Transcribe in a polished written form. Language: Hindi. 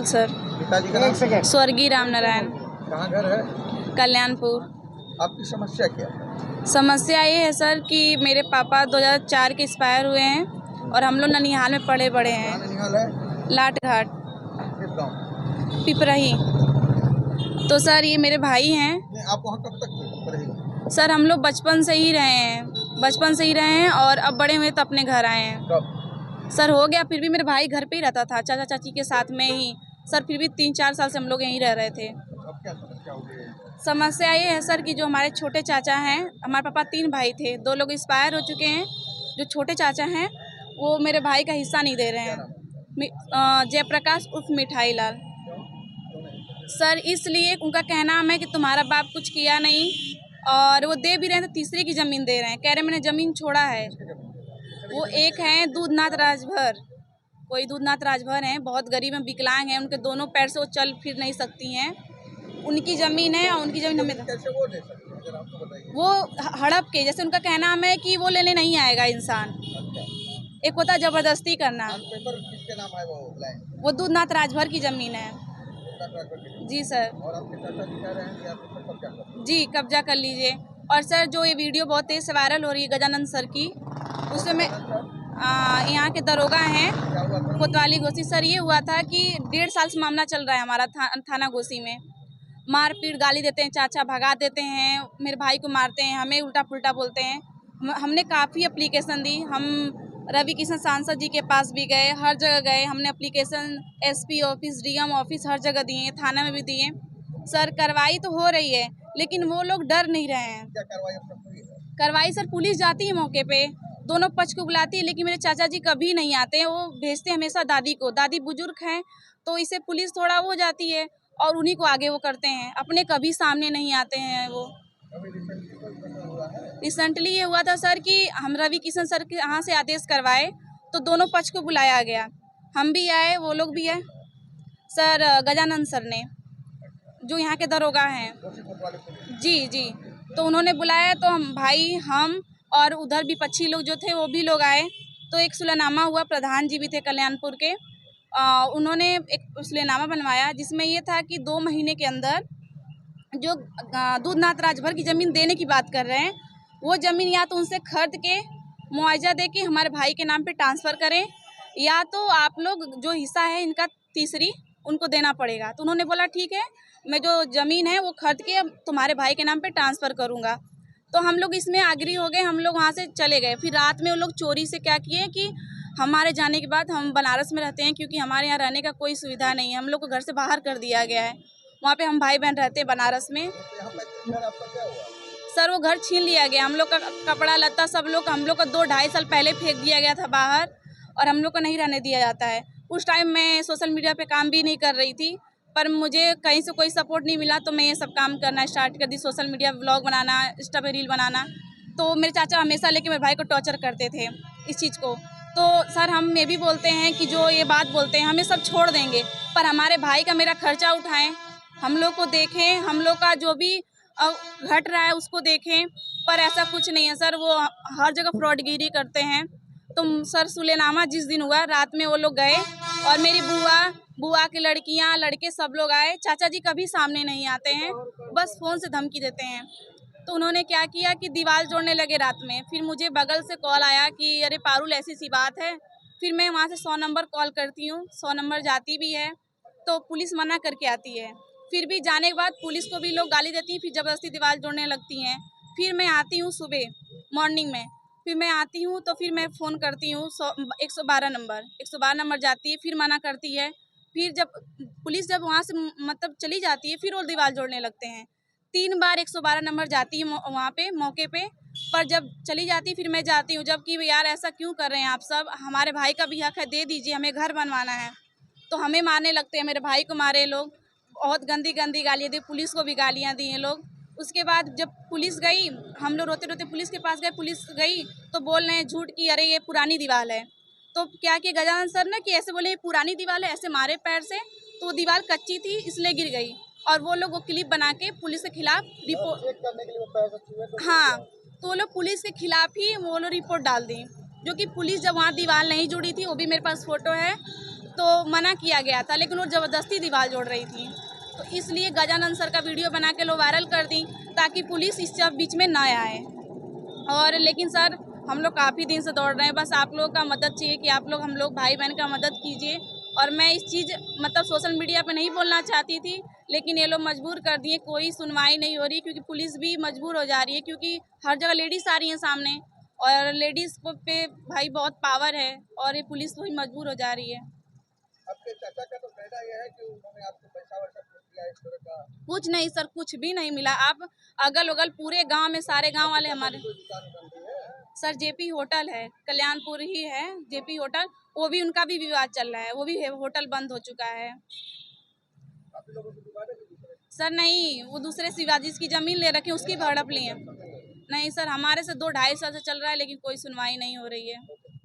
सर। पिताजी का नाम? स्वर्गीय राम नारायण। कहाँ घर है? कल्याणपुर। आपकी समस्या क्या है? समस्या ये है सर कि मेरे पापा 2004 के एक्सपायर हुए हैं और हम लोग ननिहाल में पड़े बड़े हैं। कहाँ ननिहाल है? लाट घाट, किस गाँव? पिपराही। तो सर ये मेरे भाई हैं। नहीं, आप वहाँ कब तक रहेंगे? सर हम लोग बचपन से ही रहे हैं और अब बड़े हुए तो अपने घर आए हैं। कब? सर हो गया, फिर भी मेरे भाई घर पे ही रहता था, चाचा चाची के साथ में ही। सर फिर भी 3-4 साल से हम लोग यहीं रह रहे थे। अब क्या समस्या हो गई है? समस्या ये है सर कि जो हमारे छोटे चाचा हैं, हमारे पापा 3 भाई थे, 2 लोग एक्सपायर हो चुके हैं। जो छोटे चाचा हैं वो मेरे भाई का हिस्सा नहीं दे रहे हैं। जयप्रकाश उर्फ मिठाई लाल। सर इसलिए उनका कहना है कि तुम्हारा बाप कुछ किया नहीं, और वो दे भी रहे हैं तो तीसरे की ज़मीन दे रहे हैं। कह रहे मैंने ज़मीन छोड़ा है। वो एक हैं दूधनाथ राजभर, कोई दूधनाथ राजभर हैं, बहुत गरीब हैं, विकलांग हैं, उनके दोनों पैर से वो चल फिर नहीं सकती हैं। उनकी ज़मीन है और उनकी ज़मीन हमें कैसे वो दे सकते हैं, जरा आपको बताइए। वो हड़प के, जैसे उनका कहना है कि वो लेने नहीं आएगा इंसान। एक होता है ज़बरदस्ती करना। पेपर किसके नाम है वो दूधनाथ राजभर की ज़मीन है। जी सर। और आपके चाचा जी कह रहे हैं कि आप इस पर कब्जा करो। जी कब्जा कर लीजिए। और सर जो ये वीडियो बहुत तेज़ से वायरल हो रही है गजानंद सर की, उसमें यहाँ के दरोगा हैं कोतवाली घोसी। सर ये हुआ था कि 1.5 साल से मामला चल रहा है हमारा थाना घोसी में। मारपीट, गाली देते हैं, चाचा भगा देते हैं, मेरे भाई को मारते हैं, हमें उल्टा पुल्टा बोलते हैं। हमने काफ़ी एप्लीकेशन दी, हम रवि किशन सांसद जी के पास भी गए, हर जगह गए। हमने application SP office, DM office हर जगह दिए हैं, थाना में भी दिए। सर कार्रवाई तो हो रही है लेकिन वो लोग डर नहीं रहे हैं। क्या कार्रवाई अब तक हुई है? कार्रवाई सर पुलिस जाती है मौके पे, दोनों पक्ष को बुलाती है, लेकिन मेरे चाचा जी कभी नहीं आते हैं। वो भेजते हमेशा दादी को, दादी बुजुर्ग हैं तो इसे पुलिस थोड़ा वो जाती है और उन्हीं को आगे वो करते हैं, अपने कभी सामने नहीं आते हैं वो। रिसेंटली ये हुआ था सर कि हम रवि किशन सर के यहाँ से आदेश करवाए तो दोनों पक्ष को बुलाया गया, हम भी आए, वो लोग भी आए। सर गजानंद सर ने, जो यहाँ के दरोगा हैं। जी तो उन्होंने बुलाया तो हम और उधर विपक्षी लोग जो थे वो भी लोग आए। तो एक सुलहनामा हुआ, प्रधान जी भी थे कल्याणपुर के। उन्होंने एक सुलहनामा बनवाया जिसमें ये था कि 2 महीने के अंदर जो दूधनाथ राजभर की ज़मीन देने की बात कर रहे हैं, वो ज़मीन या तो उनसे खरीद के मुआवजा दे के हमारे भाई के नाम पे ट्रांसफ़र करें, या तो आप लोग जो हिस्सा है इनका तीसरी उनको देना पड़ेगा। तो उन्होंने बोला ठीक है, मैं जो ज़मीन है वो खरीद के अब तुम्हारे भाई के नाम पे ट्रांसफ़र करूँगा। तो हम लोग इसमें एग्री हो गए, हम लोग वहाँ से चले गए। फिर रात में वो लोग चोरी से क्या किए कि हमारे जाने के बाद, हम बनारस में रहते हैं क्योंकि हमारे यहाँ रहने का कोई सुविधा नहीं है, हम लोग को घर से बाहर कर दिया गया है। वहाँ पे हम भाई बहन रहते हैं बनारस में। सर वो घर छीन लिया गया, हम लोग का कपड़ा लत्ता सब लोग, हम लोग का 2-2.5 साल पहले फेंक दिया गया था बाहर और हम लोग को नहीं रहने दिया जाता है। उस टाइम मैं सोशल मीडिया पे काम भी नहीं कर रही थी, पर मुझे कहीं से कोई सपोर्ट नहीं मिला तो मैं ये सब काम करना स्टार्ट कर दी, सोशल मीडिया व्लॉग बनाना, इंस्टा पे रील बनाना। तो मेरे चाचा हमेशा लेके मेरे भाई को टॉर्चर करते थे इस चीज़ को। तो सर हम ये भी बोलते हैं कि जो ये बात बोलते हैं हमें सब छोड़ देंगे, पर हमारे भाई का मेरा खर्चा उठाएं, हम लोग को देखें, हम लोग का जो भी घट रहा है उसको देखें। पर ऐसा कुछ नहीं है सर, वो हर जगह फ्रॉडगिरी करते हैं। तो सर सुलेनामा जिस दिन हुआ रात में वो लोग गए और मेरी बुआ की लड़कियां, लड़के सब लोग आए। चाचा जी कभी सामने नहीं आते हैं, बस फ़ोन से धमकी देते हैं। तो उन्होंने क्या किया कि दीवार जोड़ने लगे रात में। फिर मुझे बगल से कॉल आया कि अरे पारुल ऐसी सी बात है। फिर मैं वहाँ से 100 नंबर कॉल करती हूँ, 100 नंबर जाती भी है तो पुलिस मना करके आती है। फिर भी जाने के बाद पुलिस को भी लोग गाली देती हैं, फिर ज़बरदस्ती दीवार जोड़ने लगती हैं। फिर मैं आती हूँ सुबह मॉर्निंग में, फिर मैं आती हूँ तो फिर मैं फ़ोन करती हूँ 112 नंबर जाती है, फिर मना करती है। फिर जब पुलिस वहाँ से मतलब चली जाती है फिर वो दीवार जोड़ने लगते हैं। 3 बार 112 नंबर जाती है वहाँ पे मौके पे, पर जब चली जाती फिर मैं जाती हूँ, जबकि यार ऐसा क्यों कर रहे हैं आप सब, हमारे भाई का भी हक है, दे दीजिए, हमें घर बनवाना है। तो हमें मारने लगते हैं, मेरे भाई को मारे लोग, बहुत गंदी गंदी गालियाँ दी, पुलिस को भी गालियाँ दी हैं लोग। उसके बाद जब पुलिस गई, हम लोग रोते रोते पुलिस के पास गए, पुलिस गई तो बोल रहे हैं झूठ कि अरे ये पुरानी दीवार है। तो क्या किया गजानन सर ने कि ऐसे बोले ये पुरानी दीवार है, ऐसे मारे पैर से, तो वो दीवार कच्ची थी इसलिए गिर गई। और वो लोग वो क्लिप बना के पुलिस के खिलाफ रिपोर्ट, हाँ, तो वो लोग पुलिस के खिलाफ ही वो लोग रिपोर्ट डाल दी, जो कि पुलिस जब वहाँ दीवार नहीं जुड़ी थी, वो भी मेरे पास फ़ोटो है। तो मना किया गया था, लेकिन वो ज़बरदस्ती दीवार जोड़ रही थी। तो इसलिए गजानन सर का वीडियो बना के लोग वायरल कर दी ताकि पुलिस इस सब बीच में ना आए। और लेकिन सर हम लोग काफ़ी दिन से दौड़ रहे हैं, बस आप लोग का मदद चाहिए कि आप लोग हम लोग भाई बहन का मदद कीजिए। और मैं इस चीज़ मतलब सोशल मीडिया पे नहीं बोलना चाहती थी, लेकिन ये लोग मजबूर कर दिए, कोई सुनवाई नहीं हो रही क्योंकि पुलिस भी मजबूर हो जा रही है, क्योंकि हर जगह लेडीज़ आ रही हैं सामने और लेडीज़ को पे भाई बहुत पावर है और ये पुलिस वही मजबूर हो जा रही है। आपके चाचा का तो कहना यह है कि उन्होंने आपको पैसा वैसा कुछ दिया इस तरह का। कुछ नहीं सर, कुछ भी नहीं मिला। आप अगल बगल पूरे गांव में सारे गांव वाले हमारे कोई दुकान बन रही है। सर जेपी होटल है, कल्याणपुर ही है जेपी होटल, वो भी उनका भी विवाद चल रहा है, वो भी होटल बंद हो चुका है। काफी लोगों की दुकान है कि दूसरे। सर नहीं, वो दूसरे शिवाजी की ज़मीन ले रखी, उसकी भड़प ली है। नहीं सर, हमारे से 2 ढाई साल से चल रहा है, लेकिन कोई सुनवाई नहीं हो रही है।